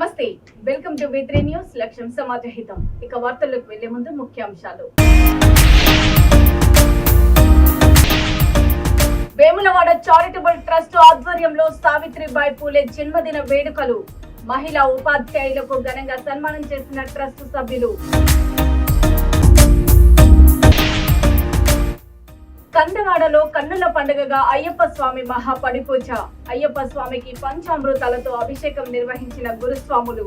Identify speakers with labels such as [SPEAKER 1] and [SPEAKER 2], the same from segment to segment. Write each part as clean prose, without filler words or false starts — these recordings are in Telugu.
[SPEAKER 1] నమస్తే, వెల్కమ్ టు V3 న్యూస్. లక్ష్యం సమాజహితం. ఇక వార్తల్లోకి వెళ్లే ముందు ముఖ్యాంశాలు. వేములవాడ చారిటబుల్ ట్రస్ట్ ఆధ్వర్యంలో సావిత్రిబాయి పూలే జన్మదిన వేడుకలు. మహిళా ఉపాధ్యాయులకు ఘనంగా సన్మానం చేసిన ట్రస్ట్ సభ్యులు. కందవాడలో కన్నుల పండుగగా అయ్యప్ప స్వామి మహాపడిపూజ. అయ్యప్ప స్వామికి పంచామృతాలతో అభిషేకం నిర్వహించిన గురుస్వాములు.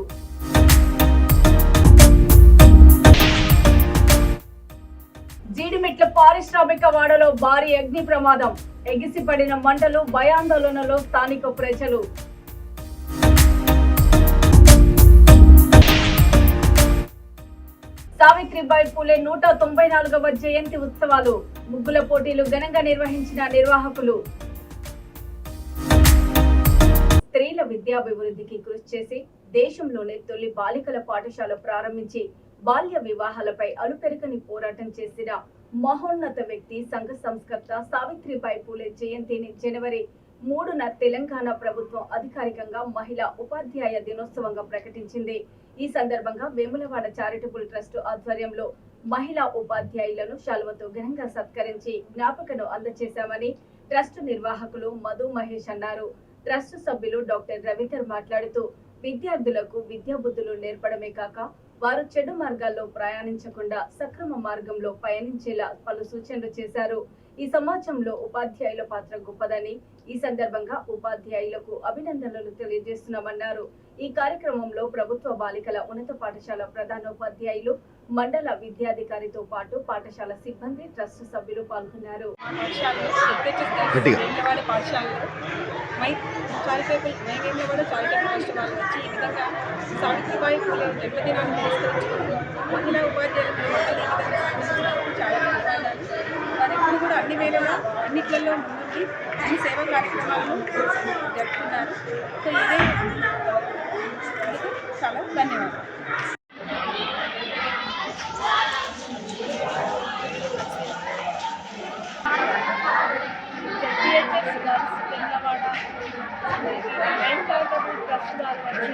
[SPEAKER 1] జీడిమెట్ల పారిశ్రామిక వాడలో భారీ అగ్ని ప్రమాదం. ఎగిసిపడిన మంటలు, భయాందోళనలో స్థానిక ప్రజలు. సావిత్రిబాయి పూలే 194వ జయంతి ఉత్సవాలు. ముగ్గుల పోటీలు ఘనంగా నిర్వహించిన నిర్వాహకులు. స్త్రీల విద్యాభివృద్ధికి కృషి చేసి దేశంలోనే తొలి బాలికల పాఠశాల ప్రారంభించి బాల్య వివాహాలపై అలుపెరగని పోరాటం చేసిన మహోన్నత వ్యక్తి, సంఘ సంస్కర్త సావిత్రిబాయి పూలే జయంతిని జనవరి 3న తెలంగాణ ప్రభుత్వం అధికారికంగా మహిళా ఉపాధ్యాయ దినోత్సవంగా ప్రకటించింది. ఈ సందర్భంగా వేములవాడ చారిటబుల్ ట్రస్ట్ ఆధ్వర్యంలో మహిళా ఉపాధ్యాయులను శాలువతో ఘనంగా సత్కరించి జ్ఞాపకను అందజేశామని ట్రస్ట్ నిర్వాహకులు మధు మహేష్ అన్నారు. ట్రస్ట్ సభ్యులు డాక్టర్ రవీందర్ మాట్లాడుతూ విద్యార్థులకు విద్యాబుద్ధులు నేర్పడమే కాక వారు చెడు మార్గాల్లో ప్రయాణించకుండా సక్రమ మార్గంలో పయనించేలా పలు సూచనలు చేశారు. ఈ సమాజంలో ఉపాధ్యాయుల పాత్ర గొప్పదని, ఈ సందర్భంగా ఉపాధ్యాయులకు అభినందనలు తెలియజేస్తున్నామన్నారు. ఈ కార్యక్రమంలో ప్రభుత్వ బాలికల ఉన్నత పాఠశాల ప్రధానోపాధ్యాయులు, మండల విద్యాధికారితో పాటు పాఠశాల సిబ్బంది, ట్రస్ట్ సభ్యులు పాల్గొన్నారు.
[SPEAKER 2] సావిత్రిబాయి పూలే జన్మదినాన్ని పురస్కరించుకుని మహిళా ఉపాధ్యాయులకు చాలా ధన్యవాదాలు. వారు ఎప్పుడు కూడా అన్ని వేళలా అన్నిట్లలో ముందుండి అన్ని సేవా కార్యక్రమాలను జరుపుతున్నారు. సో ఇదే చాలా ధన్యవాదాలు.
[SPEAKER 3] ట్రస్ట్ వారు వచ్చి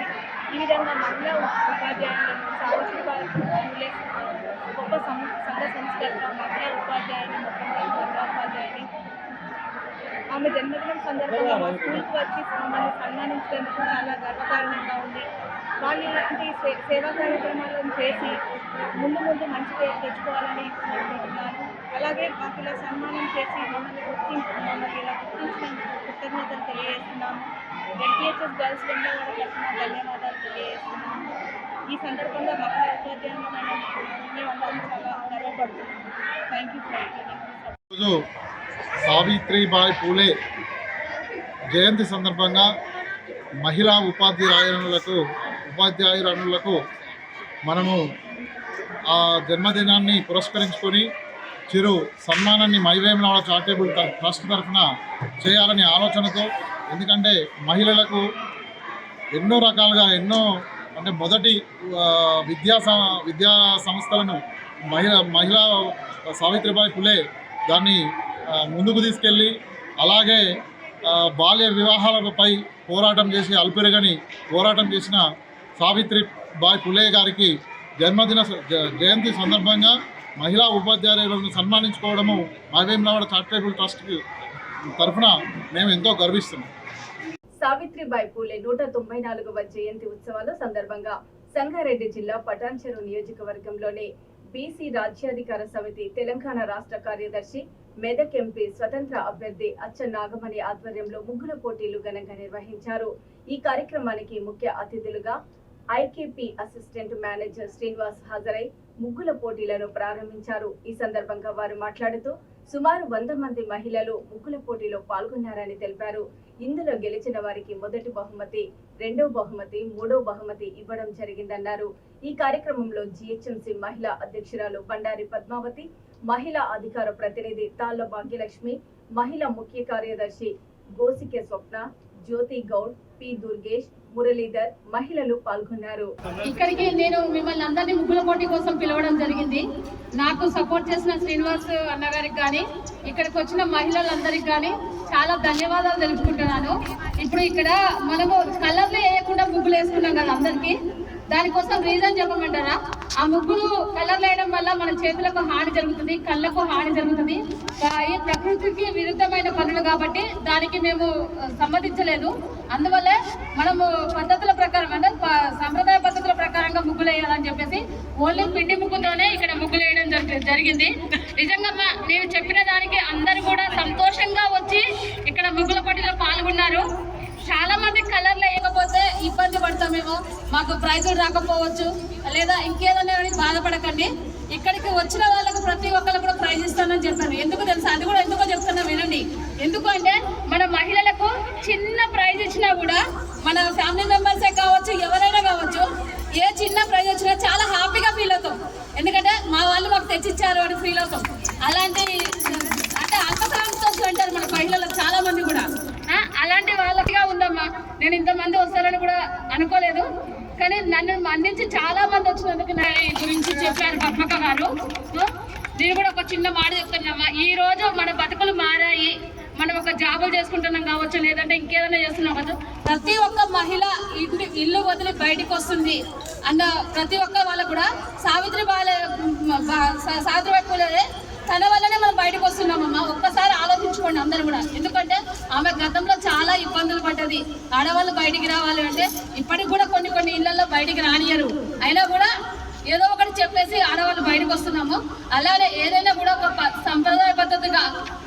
[SPEAKER 3] ఈ విధంగా మహిళా ఉపాధ్యాయులను సావిత్రిబాయి పూలే గొప్ప సంఘ సంస్కర్త మహిళా ఉపాధ్యాయుని, మొట్టమొదటి ఉపాధ్యాయుని ఆమె జన్మదినం సందర్భంగా మా స్కూల్కి వచ్చి మమ్మల్ని సన్మానించేందుకు చాలా గర్వకారణంగా ఉంది. వాళ్ళు ఇలాంటి సేవా కార్యక్రమాలను చేసి ముందు మంచి పేరు తెచ్చుకోవాలని కోరుకుంటున్నాను. అలాగే మాకు ఇలా సన్మానం చేసి మమ్మల్ని ఇలా గుర్తించినందుకు కృతజ్ఞతలు తెలియజేస్తున్నాము. LPHS గర్ల్స్ వేములవాడ తరఫున ధన్యవాదాలు తెలియజేస్తున్నాము. ఈ సందర్భంగా మహిళా ఉపాధ్యాయులమైన మేమందరం చాలా గర్వపడుతున్నాము. Thank you for
[SPEAKER 4] Savitribai Phule జయంతి సందర్భంగా మహిళా ఉపాధ్యాయురానులకు మనము ఆ జన్మదినాన్ని పురస్కరించుకొని చిరు సన్మానాన్ని వేములవాడ చారిటబుల్ ట్రస్ట్ తరఫున చేయాలని ఆలోచనతో, ఎందుకంటే మహిళలకు ఎన్నో రకాలుగా అంటే మొదటి విద్యా సంస్థలను మహిళా సావిత్రిబాయి పూలే దాన్ని ముందుకు తీసుకెళ్ళి, అలాగే బాల్య వివాహాలపై పోరాటం చేసి అల్పెరగని పోరాటం చేసిన సావిత్రిబాయి పూలే గారికి జయంతి సందర్భంగా మహిళా ఉపాధ్యాయులను సన్మానించుకోవడము వేములవాడ చారిటబుల్ ట్రస్ట్ తరఫున మేము ఎంతో గర్విస్తున్నాం.
[SPEAKER 1] సావిత్రిబాయి పూలే 194వ జయంతి ఉత్సవాల సందర్భంగా సంగారెడ్డి జిల్లా పటాన్చెరు నియోజకవర్గంలోని బీసీ రాజ్యాధికార సమితి తెలంగాణ రాష్ట్ర కార్యదర్శి, మెదక్ ఎంపీ స్వతంత్ర అభ్యర్థి అచ్చ నాగమణి ఆధ్వర్యంలో ముగ్గుల పోటీలు ఘనంగా నిర్వహించారు. ఈ కార్యక్రమానికి ముఖ్య అతిథులుగా ఐకేపీ అసిస్టెంట్ మేనేజర్ శ్రీనివాస్ హాజరై ముగ్గుల పోటీలను ప్రారంభించారు. ఈ సందర్భంగా వారు మాట్లాడుతూ సుమారు 100 మంది మహిళలు ముగ్గుల పోటీలో పాల్గొన్నారని తెలిపారు. ఇందులో గెలిచిన వారికి మొదటి బహుమతి, రెండో బహుమతి, మూడో బహుమతి ఇవ్వడం జరిగిందన్నారు. ఈ కార్యక్రమంలో జీహెచ్ఎంసీ మహిళా అధ్యక్షురాలు బండారి పద్మావతి, మహిళా అధికార ప్రతినిధి తాళ్ల భాగ్యలక్ష్మి, మహిళా ముఖ్య కార్యదర్శి గోసికే స్వప్న, జ్యోతి గౌడ్, పి దుర్గేష్, మురళీధర్ మహిళలు పాల్గొన్నారు.
[SPEAKER 5] ఇక్కడికి నేను మిమ్మల్ని అందరినీ ముగ్గుల పోటీ కోసం పిలవడం జరిగింది. నాకు సపోర్ట్ చేసిన శ్రీనివాస్ అన్నగారికి కానీ ఇక్కడికి వచ్చిన మహిళలందరికీ కానీ చాలా ధన్యవాదాలు తెలుపుకుంటున్నాను. ఇప్పుడు ఇక్కడ మనము కలర్లు వేయకుండా ముగ్గులు వేసుకున్నాం కదా అందరికీ, దానికోసం రీజన్ చెప్పమంటారా? ఆ ముగ్గులు కలర్లు వేయడం వల్ల మన చేతులకు హాని జరుగుతుంది, కళ్ళకు హాని జరుగుతుంది. ఈ ప్రకృతికి విరుద్ధమైన పనులు కాబట్టి దానికి మేము సమ్మతించలేదు. అందువల్లే మనము పద్ధతుల ప్రకారం అంటే సంప్రదాయ పద్ధతుల ప్రకారంగా ముగ్గులు వేయాలని చెప్పేసి ఓన్లీ పిండి ముగ్గుతోనే ఇక్కడ ముగ్గులు వేయడం జరిగింది. నిజంగా నేను చెప్పిన దానికి అందరూ కూడా సంతోషంగా వచ్చి ఇక్కడ ముగ్గుల పోటీలో పాల్గొన్నారు. చాలా మంది కలర్లు వేయకపోతే ఇబ్బంది పడతామేమో, మాకు ప్రైజులు రాకపోవచ్చు లేదా ఇంకేదైనా బాధపడకండి. ఇక్కడికి వచ్చిన వాళ్ళకు ప్రతి ఒక్కరు కూడా ప్రైజ్ ఇస్తానని చెప్పాను. ఎందుకు తెలుసా? అది కూడా ఎందుకో చెప్తున్నా వినండి. ఎందుకు అంటే మన మహిళలకు చిన్న ప్రైజ్ ఇచ్చినా కూడా మన ఫ్యామిలీ మెంబర్సే కావచ్చు, ఎవరైనా కావచ్చు, ఏ చిన్న ప్రైజ్ వచ్చినా చాలా హ్యాపీగా ఫీల్ అవుతాం. ఎందుకంటే మా వాళ్ళు మాకు తెచ్చిచ్చారు అని ఫీల్ అవుతాం. అలాంటి అంటే అల్పసంతోషం అంటారు మన మహిళలకు చాలా మంది కూడా. అలాంటి వాళ్ళకిగా ఉందమ్మా. నేను ఇంతమంది వస్తారని కూడా అనుకోలేదు, కానీ నన్ను అందించి చాలా మంది వచ్చినందుకు నా గురించి చెప్పారు పద్మక గారు. నేను కూడా ఒక చిన్న మాట చెప్తున్నామా, ఈ రోజు మన బతుకులు మారాయి. మనం ఒక జాబులు చేసుకుంటున్నాం కావచ్చు, లేదంటే ఇంకేదైనా చేస్తున్నాం కావచ్చు. ప్రతి ఒక్క మహిళ ఇల్లు వదిలి బయటకు వస్తుంది అన్న ప్రతి ఒక్క వాళ్ళకు కూడా సావిత్రిబాయి పూలే తన వల్లనే మనం బయటకు వస్తున్నామమ్మా. ఒక్కసారి ఆలోచించుకోండి అందరూ కూడా. ఎందుకంటే ఆమె గతంలో చాలా ఇబ్బందులు పడ్డది. ఆడవాళ్ళు బయటికి రావాలి అంటే ఇప్పటికి కూడా కొన్ని ఇళ్లలో బయటికి రానియరు. అయినా కూడా ఏదో ఒకటి చెప్పేసి ఆడవాళ్ళు బయటకు వస్తున్నాము. అలానే ఏదైనా కూడా ఒక సంప్రదాయ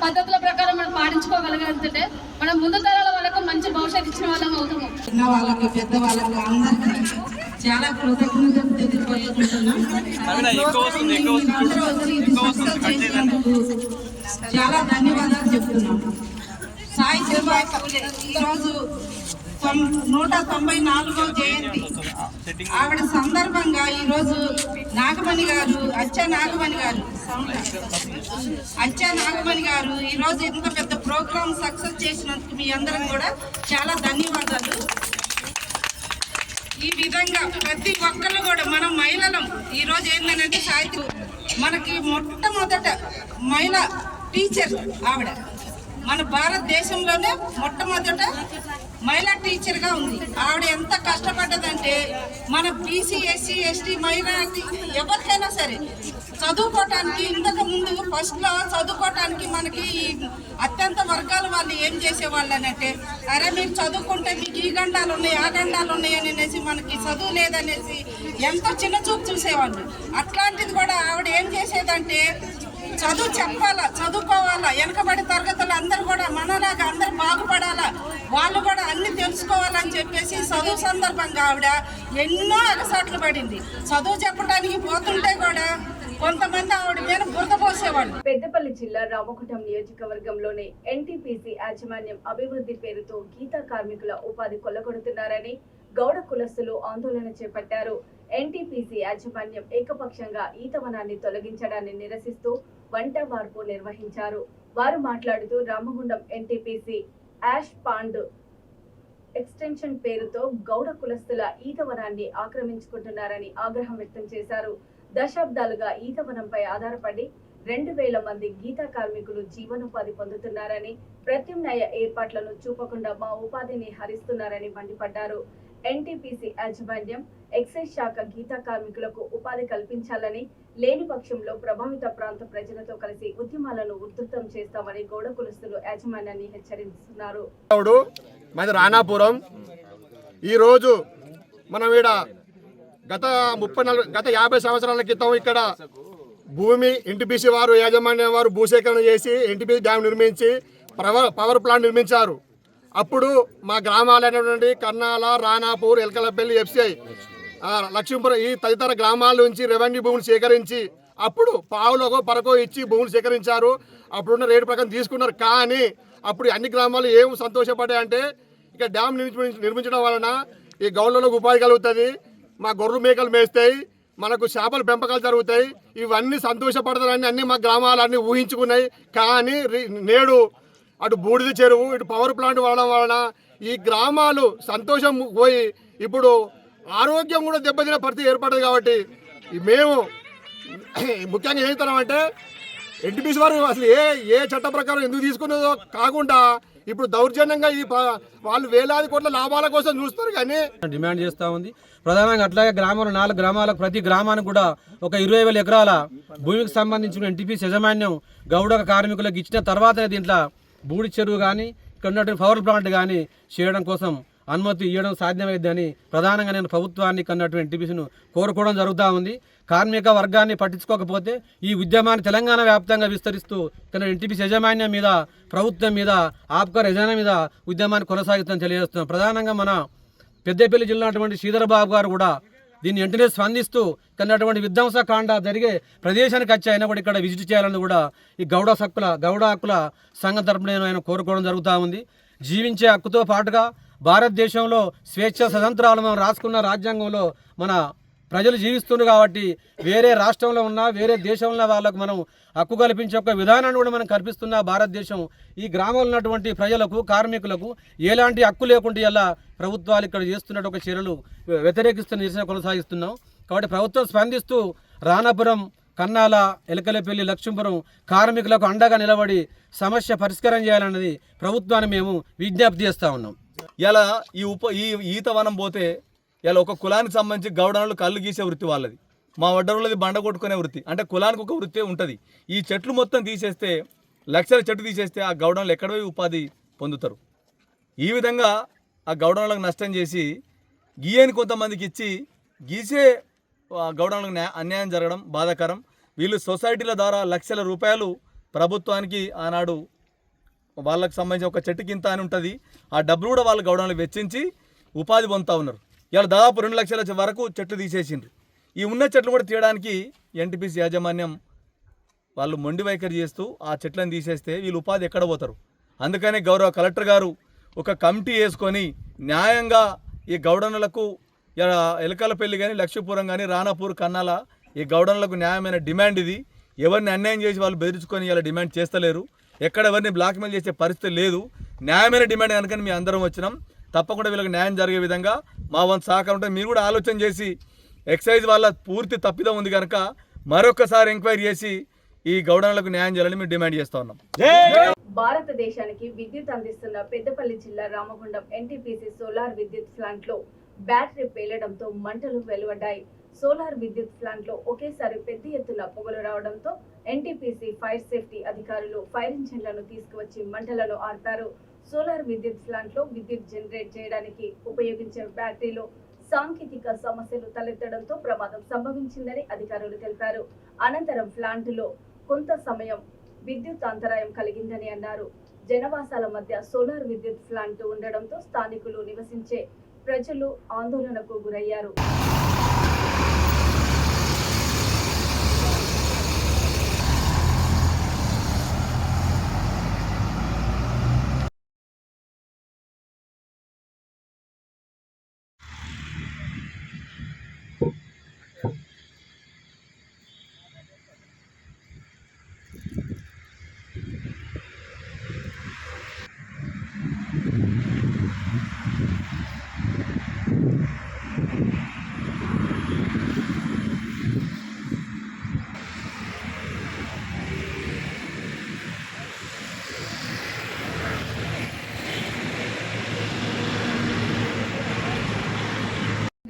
[SPEAKER 5] పద్ధతుల ప్రకారం మనం పాటించుకోగలిగితే మనం ముందు తరాల వాళ్ళకు మంచి భవిష్యత్తు ఇచ్చిన వాళ్ళం అవుతాము.
[SPEAKER 6] చిన్న వాళ్ళకి పెద్ద వాళ్ళకి అందరికీ చాలా కృతజ్ఞతలు తెలియజేస్తున్నాం. చాలా ధన్యవాదాలు చెప్తున్నాం. సావిత్రిబాయి పూలే ఈరోజు 194వ జయంతి. ఆవిడ సందర్భంగా ఈరోజు నాగమణి గారు ఈరోజు ఇంత పెద్ద ప్రోగ్రామ్ సక్సెస్ చేసినందుకు మీ అందరం కూడా చాలా ధన్యవాదాలు. ఈ విధంగా ప్రతి ఒక్కరు కూడా మనం మహిళలం. ఈరోజు ఏంటంటే సాహిత్యం మనకి మొట్టమొదట మహిళా టీచర్ ఆవిడ. మన భారతదేశంలోనే మొట్టమొదట మహిళా టీచర్గా ఉంది. ఆవిడ ఎంత కష్టపడ్డదంటే మన బీసీ ఎస్సీ ఎస్టీ మైనారిటీ ఎవరికైనా సరే చదువుకోవటానికి ఇంతకు ముందు ఫస్ట్లో చదువుకోవటానికి మనకి అత్యంత వర్గాల వాళ్ళు ఏం చేసేవాళ్ళు అంటే, అరే మీరు చదువుకుంటే మీకు ఈ గండాలు ఉన్నాయి ఆ గండాలు ఉన్నాయి అనేసి మనకి చదువు లేదనేసి ఎంతో చిన్న చూపు చూసేవాళ్ళు. అట్లాంటిది కూడా ఆవిడ ఏం చేసేదంటే చదువు చెప్పాలా, చదువుకోవాలా, వెనకబడి తరగతులు అందరూ కూడా మనలాగా అందరు బాగుపడాలా, వాళ్ళు కూడా అన్ని తెలుసుకోవాలని చెప్పేసి చదువు సందర్భంగా ఆవిడ ఎన్నో అలసాట్లు పడింది. చదువు చెప్పడానికి పోతుంటే కూడా కొంతమంది ఆవిడ మీద బురద పోసేవాళ్ళు.
[SPEAKER 1] పెద్దపల్లి జిల్లా రామగుండం నియోజకవర్గంలోని ఎన్టీపీసీ యాజమాన్యం అభివృద్ధి పేరుతో గీతా కార్మికుల ఉపాధి కొల్లగొడుతున్నారని గౌడ కులస్తులు ఆందోళన చేపట్టారు. ఎన్టీపీసీ యాజమాన్యం ఏకపక్షంగా ఈతవనాన్ని తొలగించడాన్ని నిరసిస్తూ వంట వార్పు నిర్వహించారు. వారు మాట్లాడుతూ Ramagundam NTPC ash pond extension పేరుతో గౌడ కులస్తుల ఈతవనాన్ని ఆక్రమించుకుంటున్నారని ఆగ్రహం వ్యక్తం చేశారు. దశాబ్దాలుగా ఈతవనంపై ఆధారపడి 2000 మంది గీతా కార్మికులు జీవనోపాధి పొందుతున్నారని, ప్రత్యామ్నాయ ఏర్పాట్లను చూపకుండా మా ఉపాధిని హరిస్తున్నారని మండిపడ్డారు. ఎన్టీపీసీ యాజమాన్యం ఎక్సైజ్ శాఖ గీతా కార్మికులకు ఉపాధి కల్పించాలని, లేని పక్షంలో ప్రభావిత ప్రాంత ప్రజలతో కలిసి ఉద్యమాలను ఉధృతం చేస్తామని గౌడ కులస్తులు యాజమాన్యాన్ని హెచ్చరిస్తున్నారు.
[SPEAKER 7] మాది రాణాపురం. ఈరోజు మనం ఇక్కడ గత 50 సంవత్సరాల క్రితం ఇక్కడ భూమి ఎన్టీపీసీ వారు యాజమాన్యం వారు భూసేకరణ చేసి ఎన్టీపీసీ డ్యామ్ నిర్మించి పవర్ ప్లాంట్ నిర్మించారు. అప్పుడు మా గ్రామాలైనటువంటి కర్నాల, రాణాపూర్, ఎల్కలపల్లి, ఎఫ్సిఐ, లక్ష్మీపురం ఈ తదితర గ్రామాల నుంచి రెవెన్యూ భూములు సేకరించి అప్పుడు పావులకో పరకో ఇచ్చి భూములు సేకరించారు. అప్పుడున్న రేటు ప్రకారం తీసుకున్నారు. కానీ అప్పుడు అన్ని గ్రామాలు ఏం సంతోషపడ్డాయంటే ఇక డ్యామ్ నిర్మించడం వలన ఈ గౌళ్ళలోకి ఉపాధి కలుగుతుంది, మా గొర్రెలు మేకలు మేస్తాయి, మనకు చేపల పెంపకాలు జరుగుతాయి, ఇవన్నీ సంతోషపడతారని అన్ని మా గ్రామాలన్నీ ఊహించుకున్నాయి. కానీ నేడు అటు బూడిద చెరువు ఇటు పవర్ ప్లాంట్ వాడడం వలన ఈ గ్రామాలు సంతోషం పోయి ఇప్పుడు ఆరోగ్యం కూడా దెబ్బతిన పరిస్థితి ఏర్పడదు. కాబట్టి మేము ముఖ్యంగా ఏం చెప్తున్నామంటే ఎన్టీపీసీ వారు అసలు ఏ చట్ట ప్రకారం ఎందుకు తీసుకున్నదో కాకుండా ఇప్పుడు దౌర్జన్యంగా వాళ్ళు వేలాది కోట్ల లాభాల కోసం చూస్తారు కానీ
[SPEAKER 8] డిమాండ్ చేస్తూ ఉంది. ప్రధానంగా అట్లాగే గ్రామంలో 4 గ్రామాలకు ప్రతి గ్రామానికి కూడా ఒక 20,000 ఎకరాల భూమికి సంబంధించిన ఎన్టీపీసీ యాజమాన్యం గౌడ కార్మికులకు ఇచ్చిన తర్వాతనే దీంట్లో బూడి చెరువు కానీ ఇక్కడ ఉన్నటువంటి పవర్ ప్లాంట్ కానీ చేయడం కోసం అనుమతి ఇవ్వడం సాధ్యమైందని ప్రధానంగా నేను ప్రభుత్వాన్ని కన్నటువంటి ఎన్టీపీసీను కోరుకోవడం జరుగుతూ ఉంది. కార్మిక వర్గాన్ని పట్టించుకోకపోతే ఈ ఉద్యమాన్ని తెలంగాణ వ్యాప్తంగా విస్తరిస్తూ ఇక్కడ ఎన్టీపీసీ యాజమాన్యం మీద ప్రభుత్వం మీద ఆప్కార్ యజమాన్యం మీద ఉద్యమాన్ని కొనసాగిస్తామని తెలియజేస్తున్నాం. ప్రధానంగా మన పెద్దపల్లి జిల్లా అటువంటి శ్రీధరబాబు గారు కూడా దీన్ని వెంటనే స్పందిస్తూ కన్నటువంటి విధ్వంసకాండ జరిగే ప్రదేశానికి వచ్చి అయినా కూడా ఇక్కడ విజిట్ చేయాలని కూడా ఈ గౌడ హక్కుల సంఘం తరపున ఆయన కోరుకోవడం జరుగుతూ ఉంది. జీవించే హక్కుతో పాటుగా భారతదేశంలో స్వేచ్ఛ స్వతంత్రాలు మనం రాసుకున్న రాజ్యాంగంలో మన ప్రజలు జీవిస్తున్నారు కాబట్టి వేరే రాష్ట్రంలో ఉన్న వేరే దేశంలో వాళ్ళకు మనం హక్కు కల్పించే ఒక విధానాన్ని కూడా మనం కల్పిస్తున్న భారతదేశం ఈ గ్రామంలో ఉన్నటువంటి ప్రజలకు కార్మికులకు ఎలాంటి హక్కు లేకుండా ఇలా ప్రభుత్వాలు ఇక్కడ చేస్తున్నట్టు ఒక చర్యలు వ్యతిరేకిస్తున్న నిరసన కొనసాగిస్తున్నాం. కాబట్టి ప్రభుత్వం స్పందిస్తూ రాణాపురం, కన్నాల, ఎలకలపల్లి, లక్ష్మీపురం కార్మికులకు అండగా నిలబడి సమస్య పరిష్కారం చేయాలన్నది ప్రభుత్వాన్ని మేము విజ్ఞప్తి చేస్తూ ఉన్నాం.
[SPEAKER 9] ఇలా ఈ ఈత వనం పోతే ఇలా ఒక కులానికి సంబంధించి గౌడనలు కళ్ళు గీసే వృత్తి వాళ్ళది, మా వడ్డరులది బండ కొట్టుకునే వృత్తి. అంటే కులానికి ఒక వృత్తి ఉంటుంది. ఈ చెట్లు మొత్తం తీసేస్తే, లక్షల చెట్టు తీసేస్తే ఆ గౌడనలు ఎక్కడ పోయి ఉపాధి పొందుతారు? ఈ విధంగా ఆ గౌడనలకు నష్టం చేసి గీయని కొంతమందికి ఇచ్చి గీసే గౌడనలకు అన్యాయం జరగడం బాధాకరం. వీళ్ళు సొసైటీల ద్వారా లక్షల రూపాయలు ప్రభుత్వానికి ఆనాడు వాళ్ళకి సంబంధించి ఒక చెట్టు కింద అని ఉంటుంది, ఆ డబ్బులు కూడా వాళ్ళు గౌడనలు వెచ్చించి ఉపాధి పొందుతూ ఉన్నారు. ఇలా దాదాపు 2 లక్షల వరకు చెట్లు తీసేసిండ్రు. ఈ ఉన్న చెట్లు కూడా తీయడానికి ఎన్టీపీసీ యాజమాన్యం వాళ్ళు మొండి వైఖరి చేస్తూ ఆ చెట్లను తీసేస్తే వీళ్ళు ఉపాధి ఎక్కడ పోతారు? అందుకనే గౌరవ కలెక్టర్ గారు ఒక కమిటీ వేసుకొని న్యాయంగా ఈ గౌడనులకు ఎలకలపల్లి కానీ, లక్ష్మీపురం కానీ, రాణాపూర్, కన్నాల ఈ గౌడనులకు న్యాయమైన డిమాండ్ ఇది. ఎవరిని అన్యాయం చేసి వాళ్ళు బెదిరించుకొని ఇలా డిమాండ్ చేస్తలేరు. ఎక్కడ ఎవరిని బ్లాక్మెయిల్ చేసే పరిస్థితి లేదు. న్యాయమైన డిమాండ్ కనుక మేము అందరం వచ్చినాం. తప్పకుండా వీళ్ళకి న్యాయం జరిగే విధంగా మా వంతు సహకారం ఉంటుంది. మీరు కూడా ఆలోచన చేసి ఎక్సైజ్ వాళ్ళ పూర్తి తప్పిదం ఉంది కనుక మరొకసారి ఎంక్వైరీ చేసి ఈ గౌడనులకు న్యాయం చేయాలని మేము డిమాండ్ చేస్తా ఉన్నాం.
[SPEAKER 1] భారతదేశానికి విద్యుత్ అందిస్తున్న పెద్దపల్లి జిల్లా రామగుండం ఎన్టీపీసీ సోలార్ విద్యుత్ ప్లాంట్ లో బ్యాటరీ పేలడంతో మంటలు వెలువడ్డాయి. సోలార్ విద్యుత్ ప్లాంట్ లో ఒకేసారి పెద్ద ఎత్తున పొగలు రావడంతో ఎన్టీపీసీ ఫైర్ సేఫ్టీ అధికారులు ఫైర్ ఇంజిన్లను తీసుకువచ్చి మంటలను ఆర్పారు. సోలార్ విద్యుత్ ప్లాంట్ లో విద్యుత్ జనరేట్ చేయడానికి ఉపయోగించే బ్యాటరీలో సాంకేతిక సమస్యలు తలెత్తడంతో ప్రమాదం సంభవించిందని అధికారులు తెలిపారు. అనంతరం ప్లాంట్ లో కొంత సమయం విద్యుత్ అంతరాయం కలిగిందని అన్నారు. జనవాసాల మధ్య సోలార్ విద్యుత్ ప్లాంట్ ఉండడంతో స్థానికులు నివసించే ప్రజలు ఆందోళనకు గురయ్యారు.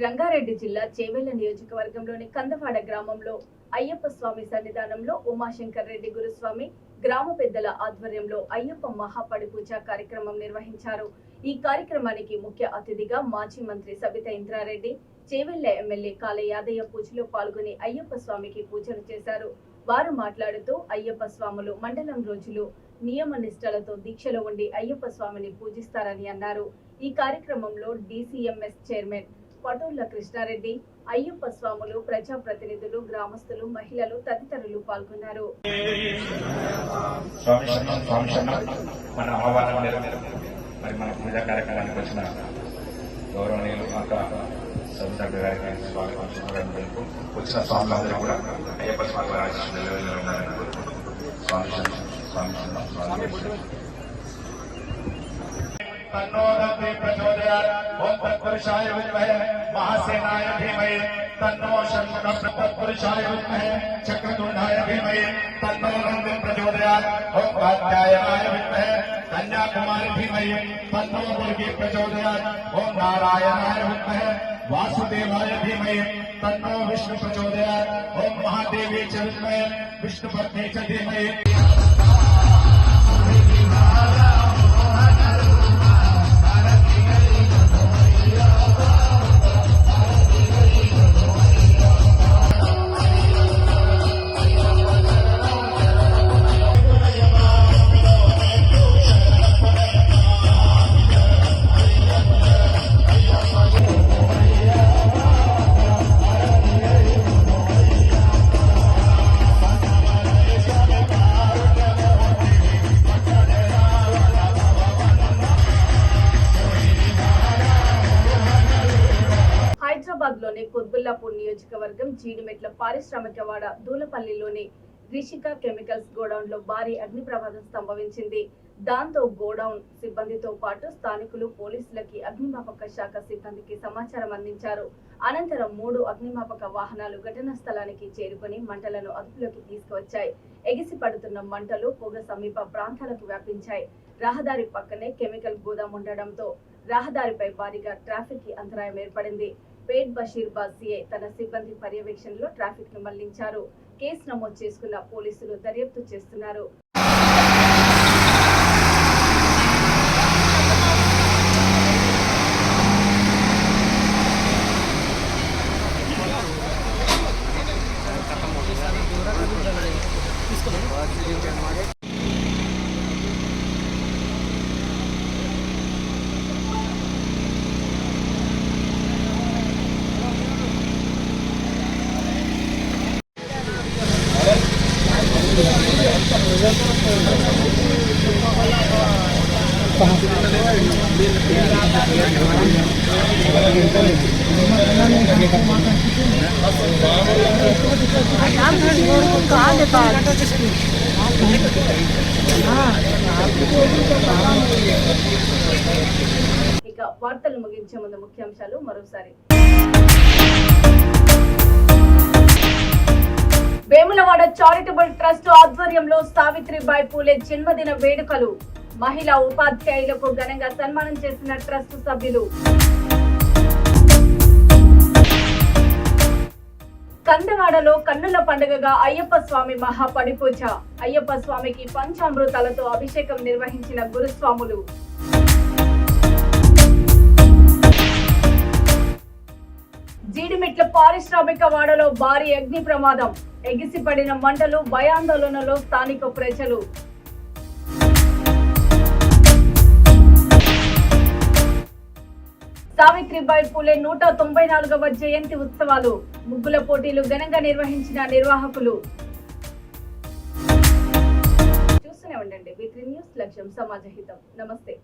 [SPEAKER 1] రంగారెడ్డి జిల్లా చేవెళ్ల నియోజకవర్గంలోని కందవాడ గ్రామంలో అయ్యప్ప స్వామి సన్నిధానంలో ఉమాశంకర్ రెడ్డి గురుస్వామి గ్రామ పెద్దల ఆధ్వర్యంలో అయ్యప్ప మహాపడి పూజ కార్యక్రమం నిర్వహించారు. ఈ కార్యక్రమానికి ముఖ్య అతిథిగా మాజీ మంత్రి సబితా ఇంద్రారెడ్డి, చేవెళ్ల ఎమ్మెల్యే కాళ యాదయ్య పూజలో పాల్గొని అయ్యప్ప స్వామికి పూజలు చేశారు. వారు మాట్లాడుతూ అయ్యప్ప స్వాములు మండలం రోజులు నియమ నిష్టలతో దీక్షలో ఉండి అయ్యప్ప స్వామిని పూజిస్తారని అన్నారు. ఈ కార్యక్రమంలో డీసీఎంఎస్ చైర్మన్ పటోళ్ల కృష్ణారెడ్డి, అయ్యప్ప స్వాములు, ప్రజాప్రతినిధులు, గ్రామస్తులు, మహిళలు తదితరులు పాల్గొన్నారు.
[SPEAKER 10] మన పూజా కార్యక్రమానికి వచ్చిన గౌరవనీయులు వచ్చిన స్వాములందరూ కూడా అయ్యప్ప స్వామి ఉండాలని కోరుకుంటూ तन्नो दन्ति प्रचोदयात् ओम तत्पुरुषाय विद्महे महासेनाय धीमहि तन्नो षण्मुखः तत्पुरुषाय विद्महे चक्रतुण्डाय धीमहि तन्नो दन्ति प्रचोदयात् ओम कात्यायनाय विद्महे कन्याकुमारी धीमहि तन्नो दुर्गे प्रचोदयात् ओम नारायणाय विद्महे वासुदेवाय धीमहि तन्नो विष्णु प्रचोदयात् ओम महादेवी च विद्महे विष्णुपत्नी च धीमहि।
[SPEAKER 1] హైదరాబాద్లోని కుత్బుల్లాపూర్ నియోజకవర్గం జీడిమెట్ల పారిశ్రామికవాడ దూలపల్లిలోని రిషిక కెమికల్స్ గోడౌన్ లో భారీ అగ్ని ప్రమాదం సంభవించింది. దాంతో గోడౌన్ సిబ్బందితో పాటు స్థానికులు పోలీసులకి అగ్నిమాపక శాఖ సిబ్బందికి సమాచారం అందించారు. అనంతరం 3 అగ్నిమాపక వాహనాలు ఘటనా స్థలానికి చేరుకుని మంటలను అదుపులోకి తీసుకువచ్చాయి. ఎగిసి పడుతున్న మంటలు పొగ సమీప ప్రాంతాలకు వ్యాపించాయి. రహదారి పక్కనే కెమికల్ గోదాం ఉండడంతో రహదారిపై భారీగా ట్రాఫిక్ కి అంతరాయం ఏర్పడింది. పేట్ బషీర్బాద్ సిఐ తన సిబ్బంది పర్యవేక్షణలో ట్రాఫిక్ ను మళ్లించారు. కేసు నమోదు చేసుకున్న పోలీసులు దర్యాప్తు చేస్తున్నారు. ఇక వార్తలు ముగించే ముందు ముఖ్యాంశాలు మరోసారి. వేములవాడ చారిటబుల్ ట్రస్ట్ ఆధ్వర్యంలో సావిత్రిబాయి పూలే జన్మదిన వేడుకలు. మహిళా ఉపాధ్యాయులకు ఘనంగా సన్మానం చేసిన ట్రస్ట్ సభ్యులు. కందవాడలో కన్నుల పండుగగా అయ్యప్ప స్వామి మహాపడిపూజ. అయ్యప్ప స్వామికి పంచామృతాలతో అభిషేకం నిర్వహించిన గురుస్వాములు. జీడిమెట్ల పారిశ్రామిక వాడలో భారీ అగ్ని ప్రమాదం. ఎగిసిపడిన మంటలు, భయాందోళనలో స్థానిక ప్రజలు. సావిత్రిబాయి పూలే 194వ జయంతి ఉత్సవాలు. ముగ్గుల పోటీలు ఘనంగా నిర్వహించిన నిర్వాహకులు. చూస్తూనే ఉండండి V3 న్యూస్, లక్ష్యం సమాజహితం. నమస్తే.